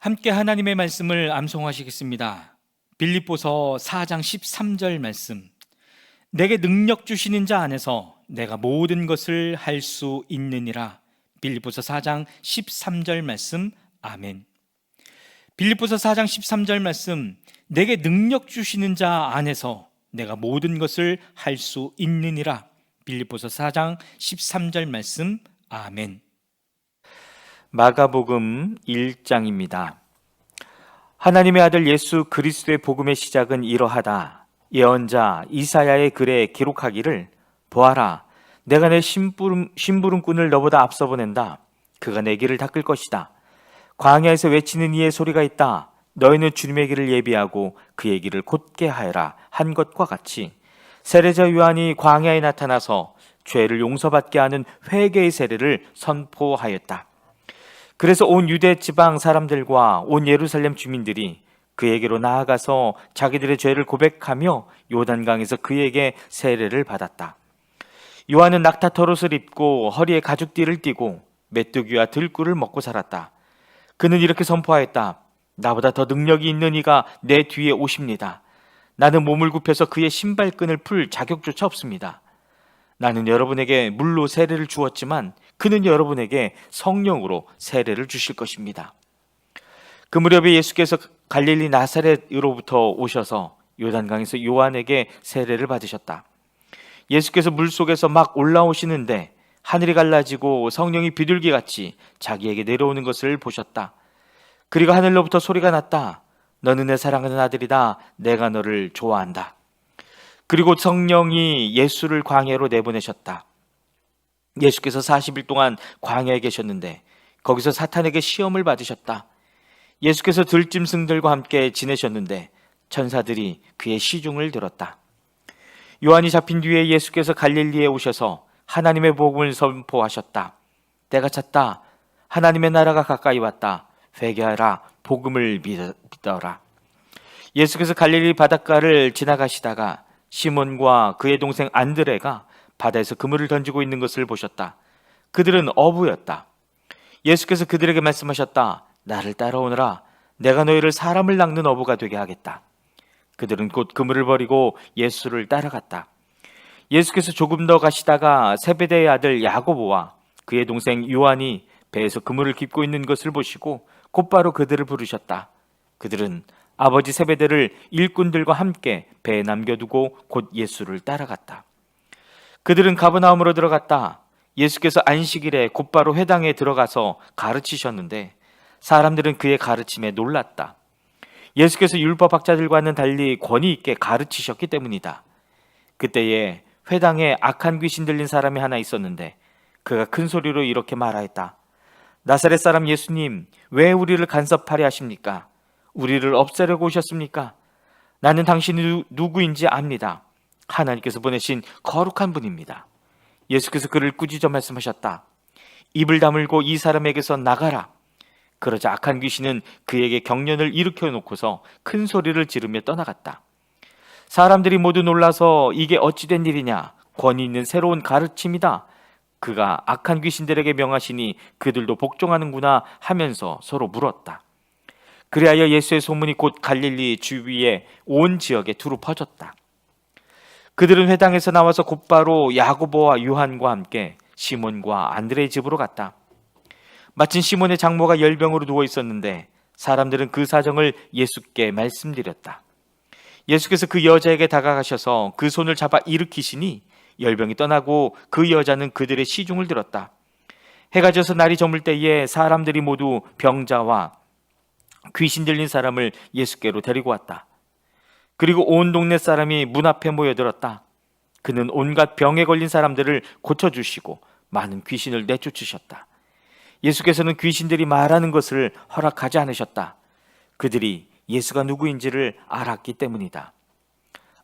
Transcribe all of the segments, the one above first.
함께 하나님의 말씀을 암송하시겠습니다. 빌립보서 4장 13절 말씀. 내게 능력 주시는 자 안에서 내가 모든 것을 할 수 있느니라. 빌립보서 4장 13절 말씀. 아멘. 빌립보서 4장 13절 말씀. 내게 능력 주시는 자 안에서 내가 모든 것을 할 수 있느니라. 빌립보서 4장 13절 말씀. 아멘. 마가복음 1장입니다. 하나님의 아들 예수 그리스도의 복음의 시작은 이러하다. 예언자 이사야의 글에 기록하기를 보아라, 내가 내 심부름꾼을 너보다 앞서 보낸다. 그가 내 길을 닦을 것이다. 광야에서 외치는 이의 소리가 있다. 너희는 주님의 길을 예비하고 그의 길을 곧게 하여라 한 것과 같이 세례자 요한이 광야에 나타나서 죄를 용서받게 하는 회개의 세례를 선포하였다. 그래서 온 유대 지방 사람들과 온 예루살렘 주민들이 그에게로 나아가서 자기들의 죄를 고백하며 요단강에서 그에게 세례를 받았다. 요한은 낙타털옷을 입고 허리에 가죽띠를 띠고 메뚜기와 들꿀을 먹고 살았다. 그는 이렇게 선포하였다. 나보다 더 능력이 있는 이가 내 뒤에 오십니다. 나는 몸을 굽혀서 그의 신발끈을 풀 자격조차 없습니다. 나는 여러분에게 물로 세례를 주었지만 그는 여러분에게 성령으로 세례를 주실 것입니다. 그 무렵에 예수께서 갈릴리 나사렛으로부터 오셔서 요단강에서 요한에게 세례를 받으셨다. 예수께서 물속에서 막 올라오시는데 하늘이 갈라지고 성령이 비둘기같이 자기에게 내려오는 것을 보셨다. 그리고 하늘로부터 소리가 났다. 너는 내 사랑하는 아들이다. 내가 너를 좋아한다. 그리고 성령이 예수를 광야로 내보내셨다. 예수께서 40일 동안 광야에 계셨는데 거기서 사탄에게 시험을 받으셨다. 예수께서 들짐승들과 함께 지내셨는데 천사들이 그의 시중을 들었다. 요한이 잡힌 뒤에 예수께서 갈릴리에 오셔서 하나님의 복음을 선포하셨다. 때가 찼다. 하나님의 나라가 가까이 왔다. 회개하라. 복음을 믿어라. 예수께서 갈릴리 바닷가를 지나가시다가 시몬과 그의 동생 안드레가 바다에서 그물을 던지고 있는 것을 보셨다. 그들은 어부였다. 예수께서 그들에게 말씀하셨다. 나를 따라오너라. 내가 너희를 사람을 낚는 어부가 되게 하겠다. 그들은 곧 그물을 버리고 예수를 따라갔다. 예수께서 조금 더 가시다가 세베대의 아들 야고보와 그의 동생 요한이 배에서 그물을 깁고 있는 것을 보시고 곧바로 그들을 부르셨다. 그들은 아버지 세베대를 일꾼들과 함께 배에 남겨두고 곧 예수를 따라갔다. 그들은 가버나움으로 들어갔다. 예수께서 안식일에 곧바로 회당에 들어가서 가르치셨는데 사람들은 그의 가르침에 놀랐다. 예수께서 율법학자들과는 달리 권위 있게 가르치셨기 때문이다. 그때에 회당에 악한 귀신 들린 사람이 하나 있었는데 그가 큰 소리로 이렇게 말하였다. 나사렛 사람 예수님, 왜 우리를 간섭하려 하십니까? 우리를 없애려고 오셨습니까? 나는 당신이 누구인지 압니다. 하나님께서 보내신 거룩한 분입니다. 예수께서 그를 꾸짖어 말씀하셨다. 입을 다물고 이 사람에게서 나가라. 그러자 악한 귀신은 그에게 경련을 일으켜 놓고서 큰 소리를 지르며 떠나갔다. 사람들이 모두 놀라서 이게 어찌 된 일이냐? 권위 있는 새로운 가르침이다. 그가 악한 귀신들에게 명하시니 그들도 복종하는구나 하면서 서로 물었다. 그리하여 예수의 소문이 곧 갈릴리 주위의 온 지역에 두루 퍼졌다. 그들은 회당에서 나와서 곧바로 야고보와 요한과 함께 시몬과 안드레의 집으로 갔다. 마침 시몬의 장모가 열병으로 누워 있었는데 사람들은 그 사정을 예수께 말씀드렸다. 예수께서 그 여자에게 다가가셔서 그 손을 잡아 일으키시니 열병이 떠나고 그 여자는 그들의 시중을 들었다. 해가 져서 날이 저물 때에 사람들이 모두 병자와 귀신 들린 사람을 예수께로 데리고 왔다. 그리고 온 동네 사람이 문 앞에 모여들었다. 그는 온갖 병에 걸린 사람들을 고쳐주시고 많은 귀신을 내쫓으셨다. 예수께서는 귀신들이 말하는 것을 허락하지 않으셨다. 그들이 예수가 누구인지를 알았기 때문이다.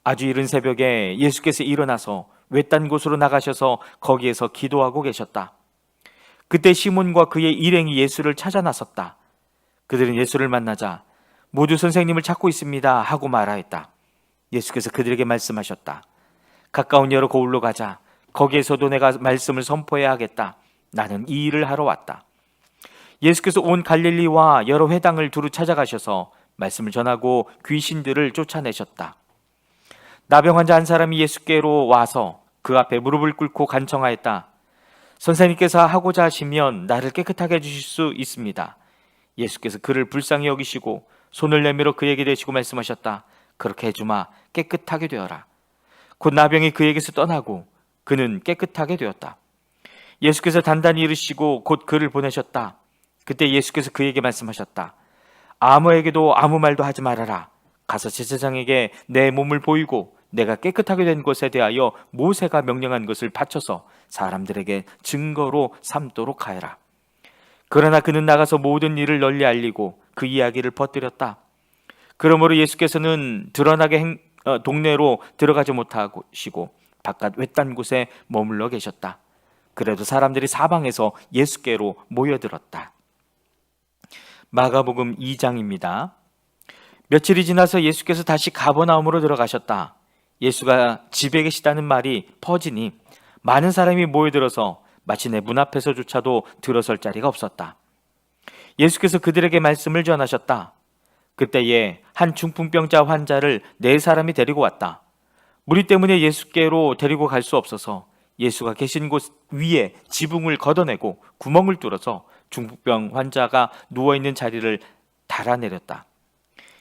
아주 이른 새벽에 예수께서 일어나서 외딴 곳으로 나가셔서 거기에서 기도하고 계셨다. 그때 시몬과 그의 일행이 예수를 찾아 나섰다. 그들은 예수를 만나자 모두 선생님을 찾고 있습니다 하고 말하였다. 예수께서 그들에게 말씀하셨다. 가까운 여러 고을로 가자. 거기에서도 내가 말씀을 선포해야 하겠다. 나는 이 일을 하러 왔다. 예수께서 온 갈릴리와 여러 회당을 두루 찾아가셔서 말씀을 전하고 귀신들을 쫓아내셨다. 나병 환자 한 사람이 예수께로 와서 그 앞에 무릎을 꿇고 간청하였다. 선생님께서 하고자 하시면 나를 깨끗하게 해주실 수 있습니다. 예수께서 그를 불쌍히 여기시고 손을 내밀어 그에게 대시고 말씀하셨다. 그렇게 해주마. 깨끗하게 되어라. 곧 나병이 그에게서 떠나고 그는 깨끗하게 되었다. 예수께서 단단히 이르시고 곧 그를 보내셨다. 그때 예수께서 그에게 말씀하셨다. 아무에게도 아무 말도 하지 말아라. 가서 제사장에게 내 몸을 보이고 내가 깨끗하게 된 것에 대하여 모세가 명령한 것을 바쳐서 사람들에게 증거로 삼도록 하여라. 그러나 그는 나가서 모든 일을 널리 알리고 그 이야기를 퍼뜨렸다. 그러므로 예수께서는 드러나게 동네로 들어가지 못하시고 바깥 외딴 곳에 머물러 계셨다. 그래도 사람들이 사방에서 예수께로 모여들었다. 마가복음 2장입니다. 며칠이 지나서 예수께서 다시 가버나움으로 들어가셨다. 예수가 집에 계시다는 말이 퍼지니 많은 사람이 모여들어서 마침내 문 앞에서조차도 들어설 자리가 없었다. 예수께서 그들에게 말씀을 전하셨다. 그때에 한 중풍병자 환자를 4사람이 데리고 왔다. 무리 때문에 예수께로 데리고 갈 수 없어서 예수가 계신 곳 위에 지붕을 걷어내고 구멍을 뚫어서 중풍병 환자가 누워있는 자리를 달아내렸다.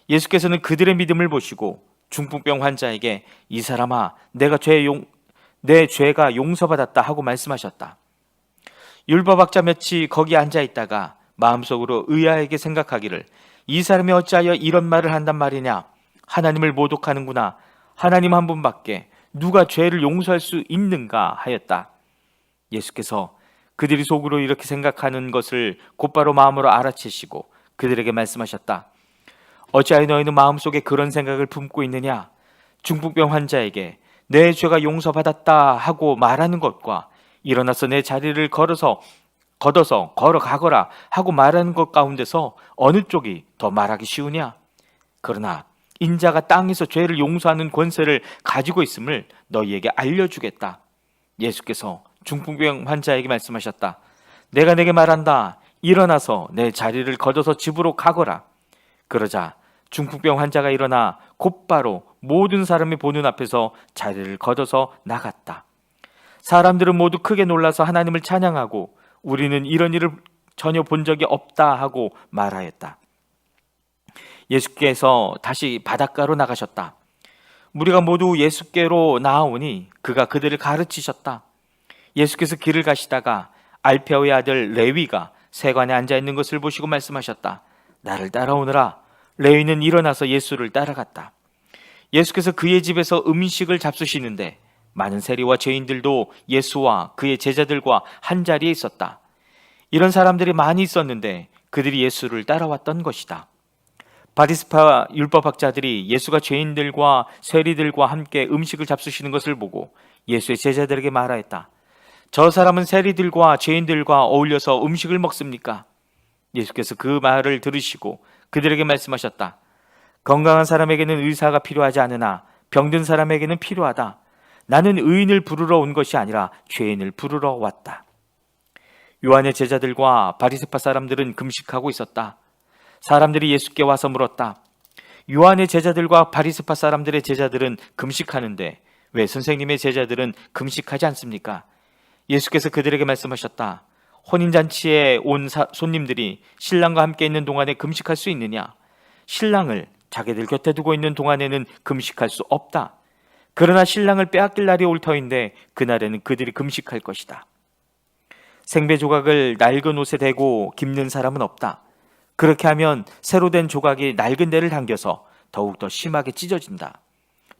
예수께서는 그들의 믿음을 보시고 중풍병 환자에게 이 사람아 내 죄가 용서받았다 하고 말씀하셨다. 율법학자 몇이 거기 앉아있다가 마음속으로 의아하게 생각하기를 이 사람이 어찌하여 이런 말을 한단 말이냐. 하나님을 모독하는구나. 하나님 한 분밖에 누가 죄를 용서할 수 있는가 하였다. 예수께서 그들이 속으로 이렇게 생각하는 것을 곧바로 마음으로 알아채시고 그들에게 말씀하셨다. 어찌하여 너희는 마음속에 그런 생각을 품고 있느냐. 중풍병 환자에게 내 죄가 용서받았다 하고 말하는 것과 일어나서 내 자리를 걷어서 걸어가거라 하고 말하는 것 가운데서 어느 쪽이 더 말하기 쉬우냐. 그러나 인자가 땅에서 죄를 용서하는 권세를 가지고 있음을 너희에게 알려주겠다. 예수께서 중풍병 환자에게 말씀하셨다. 내가 내게 말한다. 일어나서 내 자리를 걷어서 집으로 가거라. 그러자 중풍병 환자가 일어나 곧바로 모든 사람이 보는 앞에서 자리를 걷어서 나갔다. 사람들은 모두 크게 놀라서 하나님을 찬양하고 우리는 이런 일을 전혀 본 적이 없다 하고 말하였다. 예수께서 다시 바닷가로 나가셨다. 무리가 모두 예수께로 나아오니 그가 그들을 가르치셨다. 예수께서 길을 가시다가 알페오의 아들 레위가 세관에 앉아있는 것을 보시고 말씀하셨다. 나를 따라오너라. 레위는 일어나서 예수를 따라갔다. 예수께서 그의 집에서 음식을 잡수시는데 많은 세리와 죄인들도 예수와 그의 제자들과 한 자리에 있었다. 이런 사람들이 많이 있었는데 그들이 예수를 따라왔던 것이다. 바리새파 율법학자들이 예수가 죄인들과 세리들과 함께 음식을 잡수시는 것을 보고 예수의 제자들에게 말하였다. 저 사람은 세리들과 죄인들과 어울려서 음식을 먹습니까? 예수께서 그 말을 들으시고 그들에게 말씀하셨다. 건강한 사람에게는 의사가 필요하지 않으나 병든 사람에게는 필요하다. 나는 의인을 부르러 온 것이 아니라 죄인을 부르러 왔다. 요한의 제자들과 바리새파 사람들은 금식하고 있었다. 사람들이 예수께 와서 물었다. 요한의 제자들과 바리새파 사람들의 제자들은 금식하는데 왜 선생님의 제자들은 금식하지 않습니까? 예수께서 그들에게 말씀하셨다. 혼인잔치에 온 손님들이 신랑과 함께 있는 동안에 금식할 수 있느냐? 신랑을 자기들 곁에 두고 있는 동안에는 금식할 수 없다. 그러나 신랑을 빼앗길 날이 올 터인데 그날에는 그들이 금식할 것이다. 생배 조각을 낡은 옷에 대고 깁는 사람은 없다. 그렇게 하면 새로 된 조각이 낡은 데를 당겨서 더욱더 심하게 찢어진다.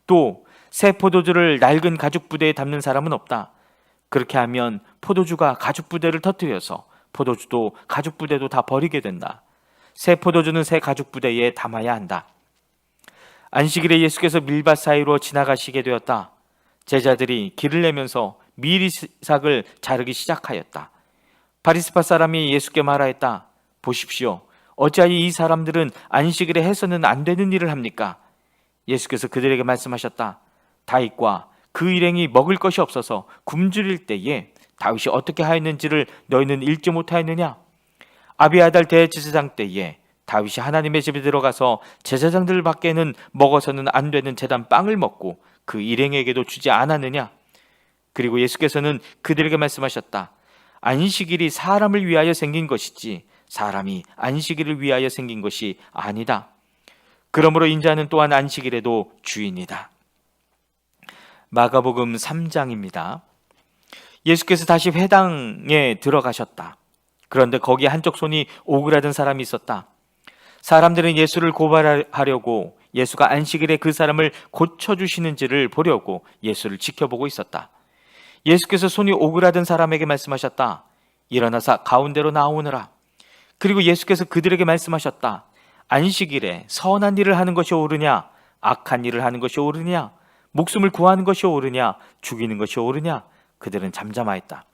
또 새 포도주를 낡은 가죽 부대에 담는 사람은 없다. 그렇게 하면 포도주가 가죽 부대를 터뜨려서 포도주도 가죽 부대도 다 버리게 된다. 새 포도주는 새 가죽 부대에 담아야 한다. 안식일에 예수께서 밀밭 사이로 지나가시게 되었다. 제자들이 길을 내면서 미리삭을 자르기 시작하였다. 바리새파 사람이 예수께 말하였다. 보십시오. 어찌하여 이 사람들은 안식일에 해서는 안 되는 일을 합니까? 예수께서 그들에게 말씀하셨다. 다윗과 그 일행이 먹을 것이 없어서 굶주릴 때에 다윗이 어떻게 하였는지를 너희는 읽지 못하였느냐? 아비아달 대제사장 때에 다윗이 하나님의 집에 들어가서 제사장들 밖에는 먹어서는 안 되는 제단 빵을 먹고 그 일행에게도 주지 않았느냐? 그리고 예수께서는 그들에게 말씀하셨다. 안식일이 사람을 위하여 생긴 것이지 사람이 안식일을 위하여 생긴 것이 아니다. 그러므로 인자는 또한 안식일에도 주인이다. 마가복음 3장입니다. 예수께서 다시 회당에 들어가셨다. 그런데 거기에 한쪽 손이 오그라든 사람이 있었다. 사람들은 예수를 고발하려고 예수가 안식일에 그 사람을 고쳐주시는지를 보려고 예수를 지켜보고 있었다. 예수께서 손이 오그라든 사람에게 말씀하셨다. 일어나서 가운데로 나오느라. 그리고 예수께서 그들에게 말씀하셨다. 안식일에 선한 일을 하는 것이 옳으냐, 악한 일을 하는 것이 옳으냐, 목숨을 구하는 것이 옳으냐, 죽이는 것이 옳으냐. 그들은 잠잠하였다.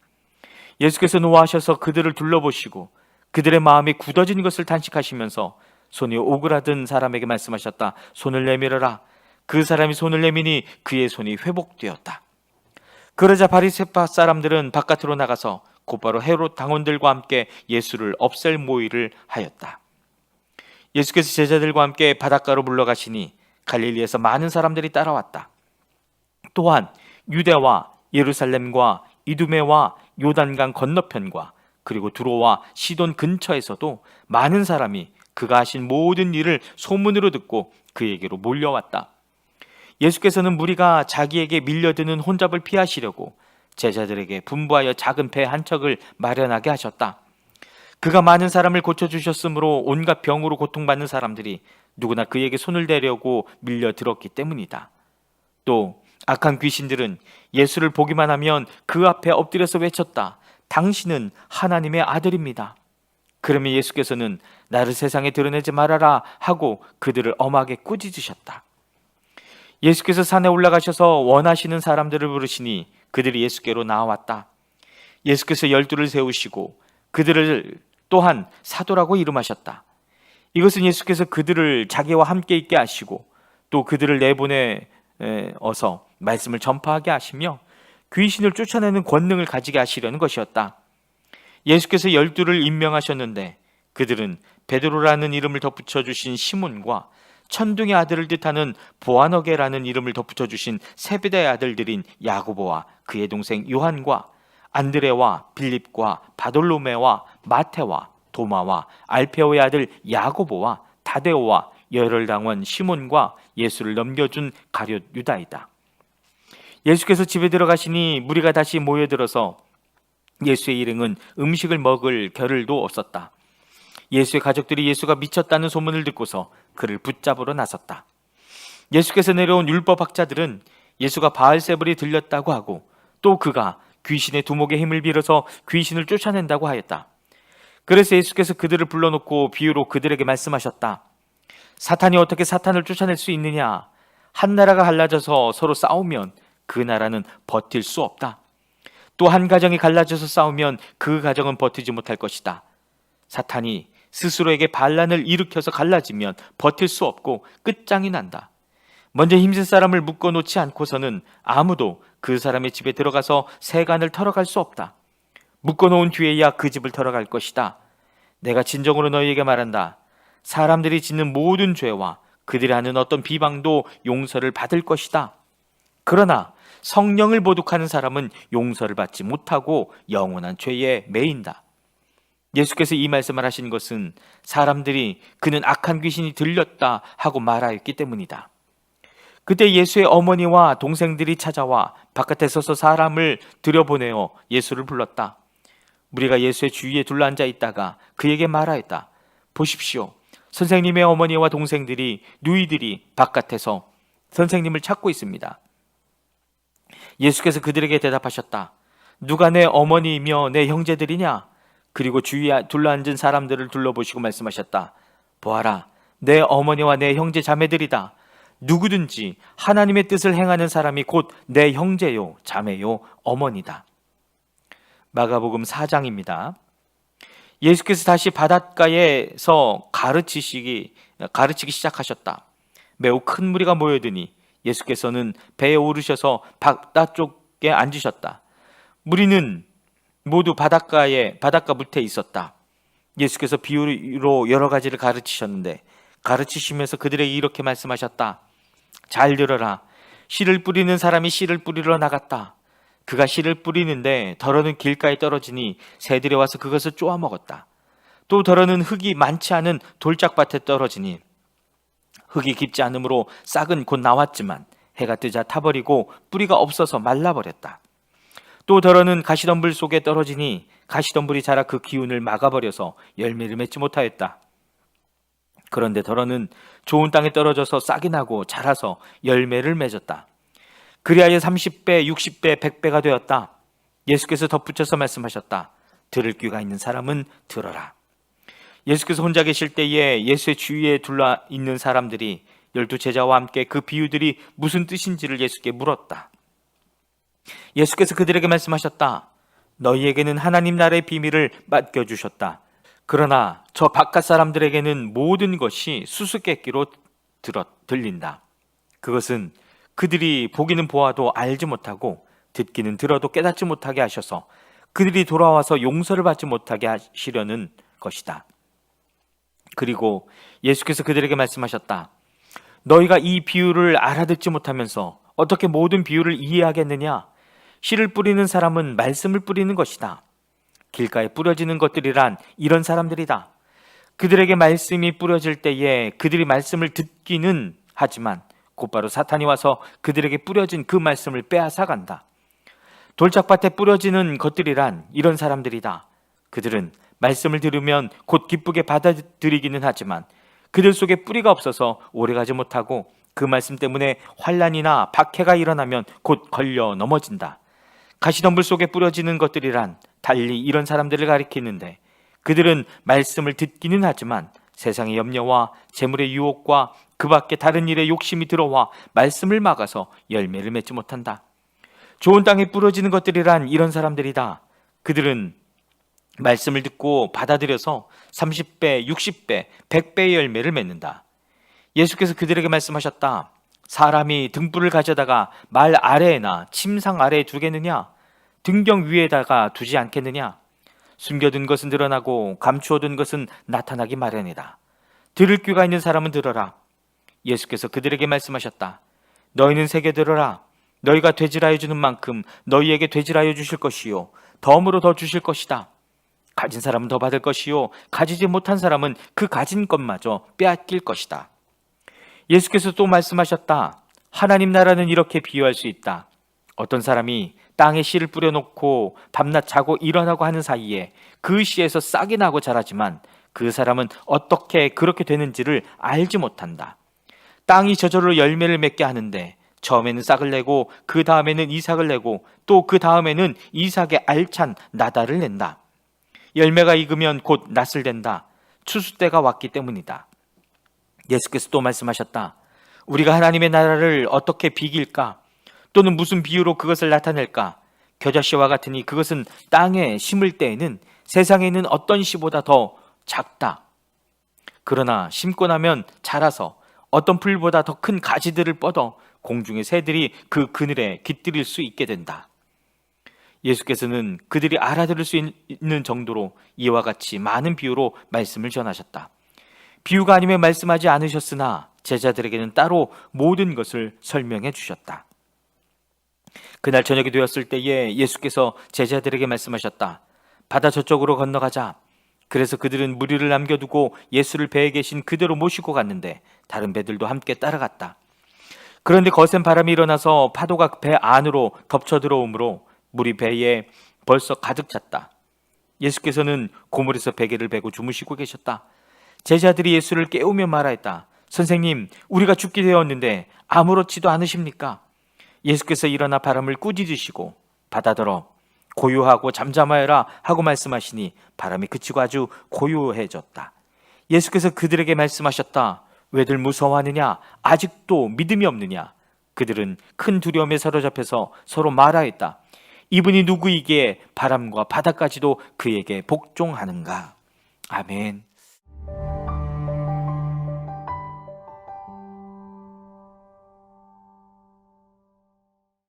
예수께서 노하셔서 그들을 둘러보시고 그들의 마음이 굳어진 것을 탄식하시면서 손이 오그라든 사람에게 말씀하셨다. 손을 내밀어라. 그 사람이 손을 내미니 그의 손이 회복되었다. 그러자 바리새파 사람들은 바깥으로 나가서 곧바로 헤롯 당원들과 함께 예수를 없앨 모의를 하였다. 예수께서 제자들과 함께 바닷가로 물러가시니 갈릴리에서 많은 사람들이 따라왔다. 또한 유대와 예루살렘과 이두메와 요단강 건너편과 그리고 두로와 시돈 근처에서도 많은 사람이 그가 하신 모든 일을 소문으로 듣고 그에게로 몰려왔다. 예수께서는 무리가 자기에게 밀려드는 혼잡을 피하시려고 제자들에게 분부하여 작은 배 한 척을 마련하게 하셨다. 그가 많은 사람을 고쳐주셨으므로 온갖 병으로 고통받는 사람들이 누구나 그에게 손을 대려고 밀려들었기 때문이다. 또 악한 귀신들은 예수를 보기만 하면 그 앞에 엎드려서 외쳤다. 당신은 하나님의 아들입니다. 그러면 예수께서는 나를 세상에 드러내지 말아라 하고 그들을 엄하게 꾸짖으셨다. 예수께서 산에 올라가셔서 원하시는 사람들을 부르시니 그들이 예수께로 나왔다. 예수께서 12를 세우시고 그들을 또한 사도라고 이름하셨다. 이것은 예수께서 그들을 자기와 함께 있게 하시고 또 그들을 내보내어서 말씀을 전파하게 하시며 귀신을 쫓아내는 권능을 가지게 하시려는 것이었다. 예수께서 12를 임명하셨는데 그들은 베드로라는 이름을 덧붙여 주신 시몬과 천둥의 아들을 뜻하는 보아너게라는 이름을 덧붙여 주신 세베대의 아들들인 야고보와 그의 동생 요한과 안드레와 빌립과 바돌로메와 마테와 도마와 알페오의 아들 야고보와 다데오와 열혈당원 시몬과 예수를 넘겨준 가룟 유다이다. 예수께서 집에 들어가시니 무리가 다시 모여들어서 예수의 일행은 음식을 먹을 겨를도 없었다. 예수의 가족들이 예수가 미쳤다는 소문을 듣고서 그를 붙잡으러 나섰다. 예수께서 내려온 율법학자들은 예수가 바알세불이 들렸다고 하고 또 그가 귀신의 두목의 힘을 빌어서 귀신을 쫓아낸다고 하였다. 그래서 예수께서 그들을 불러놓고 비유로 그들에게 말씀하셨다. 사탄이 어떻게 사탄을 쫓아낼 수 있느냐? 한 나라가 갈라져서 서로 싸우면 그 나라는 버틸 수 없다. 또 한 가정이 갈라져서 싸우면 그 가정은 버티지 못할 것이다. 사탄이 스스로에게 반란을 일으켜서 갈라지면 버틸 수 없고 끝장이 난다. 먼저 힘센 사람을 묶어놓지 않고서는 아무도 그 사람의 집에 들어가서 세간을 털어갈 수 없다. 묶어놓은 뒤에야 그 집을 털어갈 것이다. 내가 진정으로 너희에게 말한다. 사람들이 짓는 모든 죄와 그들이 하는 어떤 비방도 용서를 받을 것이다. 그러나 성령을 모독하는 사람은 용서를 받지 못하고 영원한 죄에 매인다. 예수께서 이 말씀을 하신 것은 사람들이 그는 악한 귀신이 들렸다 하고 말하였기 때문이다. 그때 예수의 어머니와 동생들이 찾아와 바깥에 서서 사람을 들여보내어 예수를 불렀다. 무리가 예수의 주위에 둘러앉아 있다가 그에게 말하였다. 보십시오. 선생님의 어머니와 동생들이 누이들이 바깥에서 선생님을 찾고 있습니다. 예수께서 그들에게 대답하셨다. 누가 내 어머니이며 내 형제들이냐? 그리고 주위에 둘러앉은 사람들을 둘러보시고 말씀하셨다. 보아라, 내 어머니와 내 형제 자매들이다. 누구든지 하나님의 뜻을 행하는 사람이 곧 내 형제요, 자매요, 어머니다. 마가복음 4장입니다. 예수께서 다시 바닷가에서 가르치기 시작하셨다. 매우 큰 무리가 모여드니 예수께서는 배에 오르셔서 바다쪽에 앉으셨다. 무리는 모두 바닷가 밑에 있었다. 예수께서 비유로 여러 가지를 가르치셨는데 가르치시면서 그들에게 이렇게 말씀하셨다. 잘 들어라. 씨를 뿌리는 사람이 씨를 뿌리러 나갔다. 그가 씨를 뿌리는데 덜어는 길가에 떨어지니 새들이 와서 그것을 쪼아 먹었다. 또 덜어는 흙이 많지 않은 돌짝밭에 떨어지니 흙이 깊지 않으므로 싹은 곧 나왔지만 해가 뜨자 타버리고 뿌리가 없어서 말라버렸다. 또 덜어는 가시덤불 속에 떨어지니 가시덤불이 자라 그 기운을 막아버려서 열매를 맺지 못하였다. 그런데 덜어는 좋은 땅에 떨어져서 싹이 나고 자라서 열매를 맺었다. 그리하여 30배, 60배, 100배가 되었다. 예수께서 덧붙여서 말씀하셨다. 들을 귀가 있는 사람은 들어라. 예수께서 혼자 계실 때에 예수의 주위에 둘러 있는 사람들이 12제자와 함께 그 비유들이 무슨 뜻인지를 예수께 물었다. 예수께서 그들에게 말씀하셨다. 너희에게는 하나님 나라의 비밀을 맡겨주셨다. 그러나 저 바깥 사람들에게는 모든 것이 수수께끼로 들린다. 그것은 그들이 보기는 보아도 알지 못하고 듣기는 들어도 깨닫지 못하게 하셔서 그들이 돌아와서 용서를 받지 못하게 하시려는 것이다. 그리고 예수께서 그들에게 말씀하셨다. 너희가 이 비유를 알아듣지 못하면서 어떻게 모든 비유를 이해하겠느냐? 씨를 뿌리는 사람은 말씀을 뿌리는 것이다. 길가에 뿌려지는 것들이란 이런 사람들이다. 그들에게 말씀이 뿌려질 때에 그들이 말씀을 듣기는 하지만 곧바로 사탄이 와서 그들에게 뿌려진 그 말씀을 빼앗아간다. 돌짝밭에 뿌려지는 것들이란 이런 사람들이다. 그들은 말씀을 들으면 곧 기쁘게 받아들이기는 하지만 그들 속에 뿌리가 없어서 오래가지 못하고 그 말씀 때문에 환난이나 박해가 일어나면 곧 걸려 넘어진다. 가시덤불 속에 뿌려지는 것들이란 달리 이런 사람들을 가리키는데 그들은 말씀을 듣기는 하지만 세상의 염려와 재물의 유혹과 그 밖에 다른 일에 욕심이 들어와 말씀을 막아서 열매를 맺지 못한다. 좋은 땅에 뿌려지는 것들이란 이런 사람들이다. 그들은 말씀을 듣고 받아들여서 30배, 60배, 100배의 열매를 맺는다. 예수께서 그들에게 말씀하셨다. 사람이 등불을 가져다가 말 아래에나 침상 아래에 두겠느냐? 등경 위에다가 두지 않겠느냐? 숨겨둔 것은 드러나고 감추어둔 것은 나타나기 마련이다. 들을 귀가 있는 사람은 들어라. 예수께서 그들에게 말씀하셨다. 너희는 새겨 들어라. 너희가 되질하여 주는 만큼 너희에게 되질하여 주실 것이요 덤으로 더 주실 것이다. 가진 사람은 더 받을 것이요 가지지 못한 사람은 그 가진 것마저 빼앗길 것이다. 예수께서 또 말씀하셨다. 하나님 나라는 이렇게 비유할 수 있다. 어떤 사람이 땅에 씨를 뿌려놓고 밤낮 자고 일어나고 하는 사이에 그 씨에서 싹이 나고 자라지만 그 사람은 어떻게 그렇게 되는지를 알지 못한다. 땅이 저절로 열매를 맺게 하는데 처음에는 싹을 내고 그 다음에는 이삭을 내고 또 그 다음에는 이삭의 알찬 나달을 낸다. 열매가 익으면 곧 낫을 댄다. 추수 때가 왔기 때문이다. 예수께서 또 말씀하셨다. 우리가 하나님의 나라를 어떻게 비길까? 또는 무슨 비유로 그것을 나타낼까? 겨자씨와 같으니 그것은 땅에 심을 때에는 세상에 있는 어떤 씨보다 더 작다. 그러나 심고 나면 자라서 어떤 풀보다 더 큰 가지들을 뻗어 공중의 새들이 그 그늘에 깃들일 수 있게 된다. 예수께서는 그들이 알아들을 수 있는 정도로 이와 같이 많은 비유로 말씀을 전하셨다. 비유가 아니면 말씀하지 않으셨으나 제자들에게는 따로 모든 것을 설명해 주셨다. 그날 저녁이 되었을 때에 예수께서 제자들에게 말씀하셨다. 바다 저쪽으로 건너가자. 그래서 그들은 무리를 남겨두고 예수를 배에 계신 그대로 모시고 갔는데 다른 배들도 함께 따라갔다. 그런데 거센 바람이 일어나서 파도가 배 안으로 덮쳐 들어오므로 물이 배에 벌써 가득 찼다. 예수께서는 고물에서 베개를 베고 주무시고 계셨다. 제자들이 예수를 깨우며 말하였다. 선생님, 우리가 죽게 되었는데 아무렇지도 않으십니까? 예수께서 일어나 바람을 꾸짖으시고 바다더러 고요하고 잠잠하여라 하고 말씀하시니 바람이 그치고 아주 고요해졌다. 예수께서 그들에게 말씀하셨다. 왜들 무서워하느냐? 아직도 믿음이 없느냐? 그들은 큰 두려움에 사로잡혀서 서로 말하였다. 이분이 누구이기에 바람과 바다까지도 그에게 복종하는가? 아멘.